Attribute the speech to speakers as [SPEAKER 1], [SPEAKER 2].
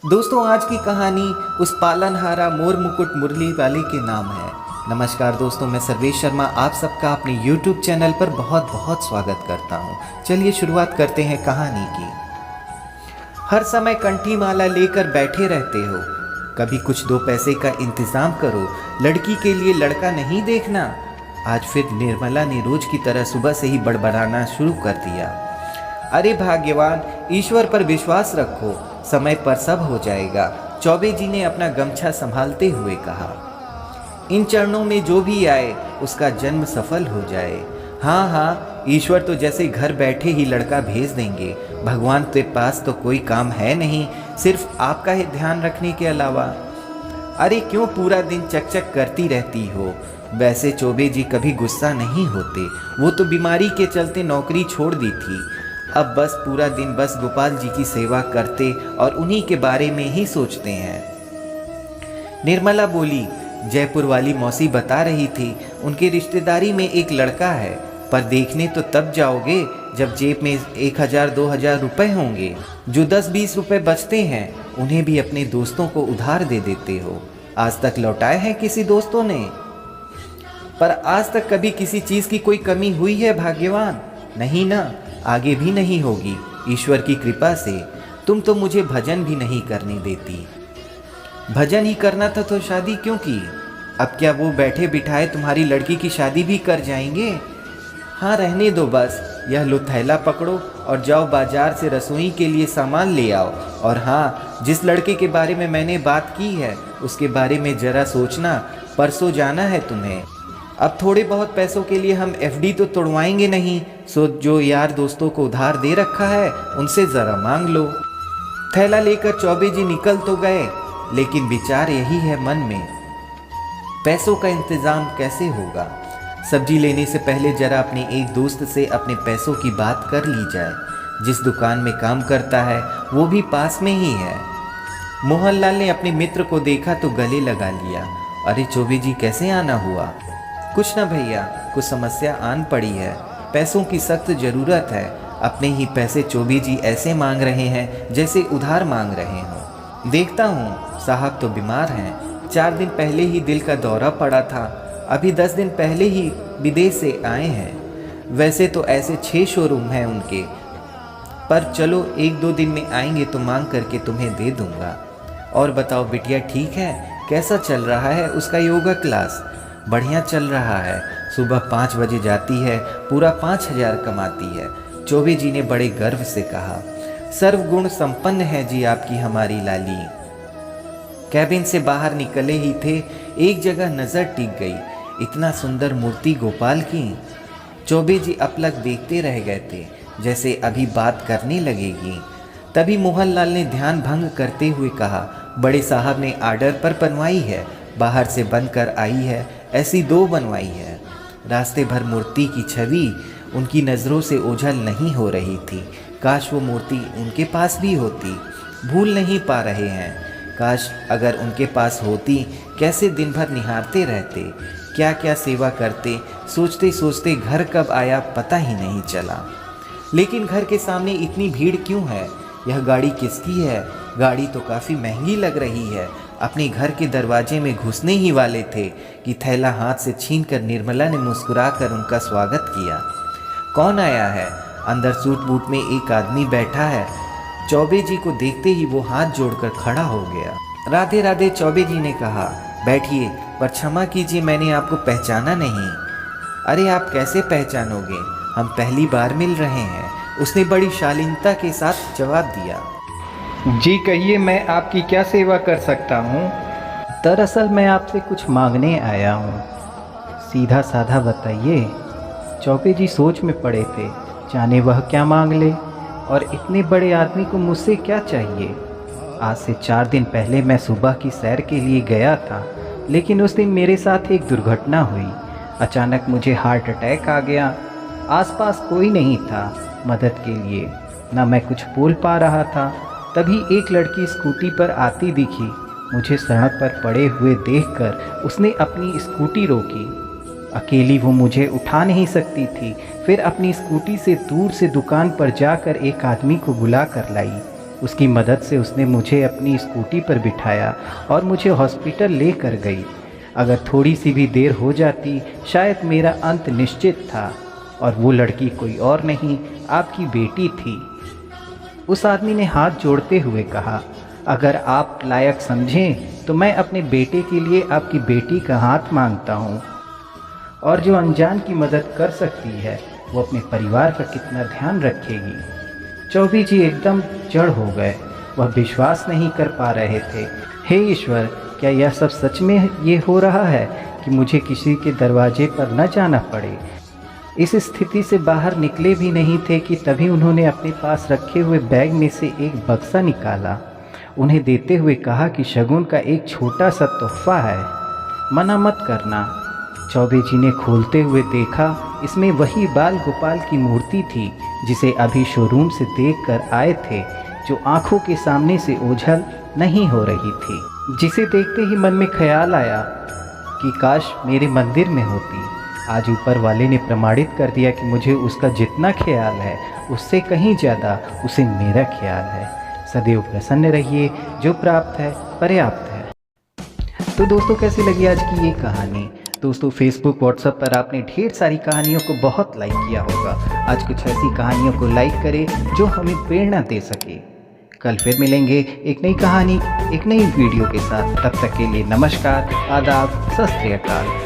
[SPEAKER 1] दोस्तों, आज की कहानी उस पालनहारा मोर मुकुट मुरली वाले के नाम है। नमस्कार दोस्तों, मैं सर्वेश शर्मा आप सबका अपने YouTube चैनल पर बहुत बहुत स्वागत करता हूं। चलिए शुरुआत करते हैं कहानी की। हर समय कंठी माला लेकर बैठे रहते हो, कभी कुछ दो पैसे का इंतजाम करो, लड़की के लिए लड़का नहीं देखना। आज फिर निर्मला ने रोज की तरह सुबह से ही बड़बड़ाना शुरू कर दिया। अरे भाग्यवान, ईश्वर पर विश्वास रखो, समय पर सब हो जाएगा, चौबे जी ने अपना गमछा संभालते हुए कहा। इन चरणों में जो भी आए उसका जन्म सफल हो जाए। हाँ हाँ, ईश्वर तो जैसे घर बैठे ही लड़का भेज देंगे। भगवान के पास तो कोई काम है नहीं, सिर्फ आपका ही ध्यान रखने के अलावा। अरे क्यों पूरा दिन चकचक करती रहती हो? वैसे चौबे जी कभी गुस्सा नहीं होते, वो तो बीमारी के चलते नौकरी छोड़ दी थी। अब बस पूरा दिन बस गोपाल जी की सेवा करते और उन्हीं के बारे में ही सोचते हैं। निर्मला बोली, जयपुर वाली मौसी बता रही थी उनकी रिश्तेदारी में एक लड़का है, पर देखने तो तब जाओगे जब जेब में 1000-2000 रुपए होंगे। जो 10-20 रुपए बचते हैं उन्हें भी अपने दोस्तों को उधार दे देते हो। आज तक लौटाए हैं किसी दोस्तों ने? पर आज तक कभी किसी चीज़ की कोई कमी हुई है भाग्यवान? नहीं ना, आगे भी नहीं होगी ईश्वर की कृपा से। तुम तो मुझे भजन भी नहीं करने देती। भजन ही करना था तो शादी क्यों की? अब क्या वो बैठे बिठाए तुम्हारी लड़की की शादी भी कर जाएंगे? हाँ रहने दो बस, यह लो थैला पकड़ो और जाओ बाजार से रसोई के लिए सामान ले आओ। और हाँ, जिस लड़के के बारे में मैंने बात की है उसके बारे में जरा सोचना, परसों जाना है तुम्हें। अब थोड़े बहुत पैसों के लिए हम एफडी तो तोड़वाएंगे नहीं, सो जो यार दोस्तों को उधार दे रखा है उनसे ज़रा मांग लो। थैला लेकर चौबे जी निकल तो गए, लेकिन विचार यही है मन में, पैसों का इंतज़ाम कैसे होगा। सब्जी लेने से पहले जरा अपने एक दोस्त से अपने पैसों की बात कर ली जाए। जिस दुकान में काम करता है वो भी पास में ही है। मोहनलाल ने अपने मित्र को देखा तो गले लगा लिया। अरे चौबे जी, कैसे आना हुआ? कुछ ना भैया, कुछ समस्या आन पड़ी है, पैसों की सख्त ज़रूरत है। अपने ही पैसे चौबे जी ऐसे मांग रहे हैं जैसे उधार मांग रहे हों। देखता हूँ साहब तो बीमार हैं, 4 दिन पहले ही दिल का दौरा पड़ा था, अभी 10 दिन पहले ही विदेश से आए हैं। वैसे तो ऐसे 6 शोरूम हैं उनके, पर चलो 1-2 दिन में आएंगे तो मांग करके तुम्हें दे दूँगा। और बताओ बिटिया ठीक है? कैसा चल रहा है उसका योगा क्लास? बढ़िया चल रहा है, सुबह 5 बजे जाती है, पूरा 5000 कमाती है। चौबे जी ने बड़े गर्व से कहा। सर्वगुण संपन्न है जी आपकी हमारी लाली। कैबिन से बाहर निकले ही थे, एक जगह नज़र टिक गई, इतना सुंदर मूर्ति गोपाल की। चौबे जी अपलक देखते रह गए थे, जैसे अभी बात करने लगेगी। तभी मोहनलाल ने ध्यान भंग करते हुए कहा, बड़े साहब ने आर्डर पर बनवाई है, बाहर से बनकर आई है, ऐसी 2 बनवाई है। रास्ते भर मूर्ति की छवि उनकी नज़रों से ओझल नहीं हो रही थी। काश वो मूर्ति उनके पास भी होती। भूल नहीं पा रहे हैं। काश अगर उनके पास होती, कैसे दिन भर निहारते रहते, क्या क्या सेवा करते। सोचते सोचते घर कब आया पता ही नहीं चला। लेकिन घर के सामने इतनी भीड़ क्यों है? यह गाड़ी किसकी है? गाड़ी तो काफ़ी महंगी लग रही है। अपने घर के दरवाजे में घुसने ही वाले थे कि थैला हाथ से छीनकर निर्मला ने मुस्कुराकर उनका स्वागत किया। कौन आया है? अंदर सूट बूट में एक आदमी बैठा है। चौबे जी को देखते ही वो हाथ जोड़कर खड़ा हो गया। राधे राधे, चौबे जी ने कहा। बैठिए, पर क्षमा कीजिए मैंने आपको पहचाना नहीं। अरे आप कैसे पहचानोगे, हम पहली बार मिल रहे हैं, उसने बड़ी शालीनता के साथ जवाब दिया।
[SPEAKER 2] जी कहिए, मैं आपकी क्या सेवा कर सकता हूँ? दरअसल मैं आपसे कुछ मांगने आया हूँ। सीधा साधा बताइए। चौबे जी सोच में पड़े थे, जाने वह क्या मांग ले, और इतने बड़े आदमी को मुझसे क्या चाहिए। आज से 4 दिन पहले मैं सुबह की सैर के लिए गया था, लेकिन उस दिन मेरे साथ एक दुर्घटना हुई। अचानक मुझे हार्ट अटैक आ गया। आसपास कोई नहीं था मदद के लिए, ना मैं कुछ बोल पा रहा था। तभी एक लड़की स्कूटी पर आती दिखी। मुझे सड़क पर पड़े हुए देखकर उसने अपनी स्कूटी रोकी। अकेली वो मुझे उठा नहीं सकती थी, फिर अपनी स्कूटी से दूर से दुकान पर जाकर एक आदमी को बुला कर लाई। उसकी मदद से उसने मुझे अपनी स्कूटी पर बिठाया और मुझे हॉस्पिटल लेकर गई। अगर थोड़ी सी भी देर हो जाती शायद मेरा अंत निश्चित था, और वो लड़की कोई और नहीं, आपकी बेटी थी। उस आदमी ने हाथ जोड़ते हुए कहा, अगर आप लायक समझें तो मैं अपने बेटे के लिए आपकी बेटी का हाथ मांगता हूँ। और जो अनजान की मदद कर सकती है वो अपने परिवार का कितना ध्यान रखेगी। चौबे जी एकदम जड़ हो गए। वह विश्वास नहीं कर पा रहे थे। हे ईश्वर, क्या यह सब सच में ये हो रहा है कि मुझे किसी के दरवाजे पर न जाना पड़े। इस स्थिति से बाहर निकले भी नहीं थे कि तभी उन्होंने अपने पास रखे हुए बैग में से एक बक्सा निकाला, उन्हें देते हुए कहा कि शगुन का एक छोटा सा तोहफा है, मना मत करना। चौबे जी ने खोलते हुए देखा, इसमें वही बाल गोपाल की मूर्ति थी जिसे अभी शोरूम से देखकर आए थे, जो आंखों के सामने से ओझल नहीं हो रही थी, जिसे देखते ही मन में ख्याल आया कि काश मेरे मंदिर में होती। आज ऊपर वाले ने प्रमाणित कर दिया कि मुझे उसका जितना ख्याल है उससे कहीं ज़्यादा उसे मेरा ख्याल है। सदैव प्रसन्न रहिए, जो प्राप्त है पर्याप्त है। तो दोस्तों, कैसी लगी आज की ये कहानी। दोस्तों, फेसबुक व्हाट्सएप पर आपने ढेर सारी कहानियों को बहुत लाइक किया होगा। आज कुछ ऐसी कहानियों को लाइक करें जो हमें प्रेरणा दे सके। कल फिर मिलेंगे एक नई कहानी, एक नई वीडियो के साथ। तब तक के लिए नमस्कार, आदाब, सत श्री अकाल।